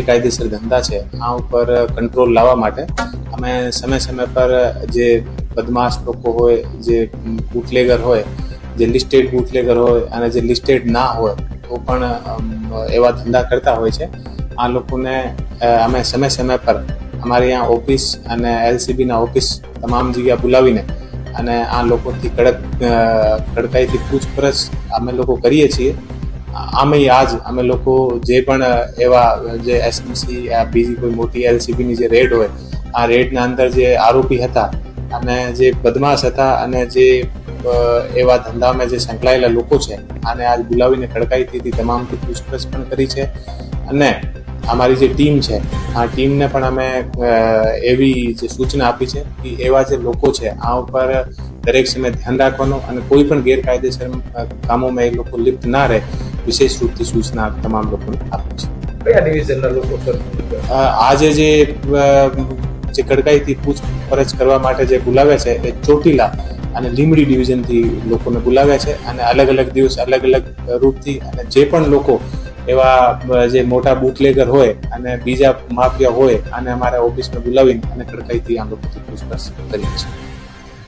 ગેરકાયદેસર ધંધા છે આ ઉપર કંટ્રોલ લાવવા માટે અમે સમય પર જે બદમાશ લોકો હોય, જે બુટલેગર હોય, જે લિસ્ટેડ બુટલેગર હોય અને જે લિસ્ટેડ ના હોય તો પણ એવા ધંધા કરતા હોય છે, આ લોકોને અમે સમય પર અમારી અહીંયા ઓફિસ અને એલસીબીના ઓફિસ તમામ જગ્યા બોલાવીને અને આ લોકોથી કડકાઈથી પૂછપરછ અમે લોકો કરીએ છીએ. આજ અમે લોકો જે પણ એવા જે એસએમસી બીજી કોઈ મોટી એલસીબીની જે રેડ હોય, આ રેડના અંદર જે આરોપી હતા અને જે બદમાશ હતા અને જે એવા ધંધામાં જે સંકળાયેલા લોકો છે આને આજ બોલાવીને કડકાઈથી તમામથી પૂછપરછ પણ કરી છે. અને અમારી જે ટીમ છે આ ટીમને પણ અમે એવી જે સૂચના આપી છે કે એવા જે લોકો છે આ ઉપર દરેક સમય ધ્યાન રાખવાનું અને કોઈ પણ ગેરકાયદેસર કામોમાં એ લોકો લિપ્ત ના રહે, વિશેષ રૂપથી સૂચના તમામ લોકોને આપી છે. કયા ડિવિઝનના લોકો સર? આજે જે કડકાઈથી પૂછપરછ કરવા માટે જે બોલાવ્યા છે એ ચોટીલા અને લીંબડી ડિવિઝનથી લોકોને બોલાવ્યા છે અને અલગ અલગ દિવસ અલગ અલગ રૂપથી અને જે પણ લોકો એવા જે મોટા બુટલેગર હોય અને બીજા માફિયા હોય અને અમારા ઓફિસમાં બોલાવીને અને કડકાઈથી આ લોકોથી પૂછપરછ કરીએ છીએ.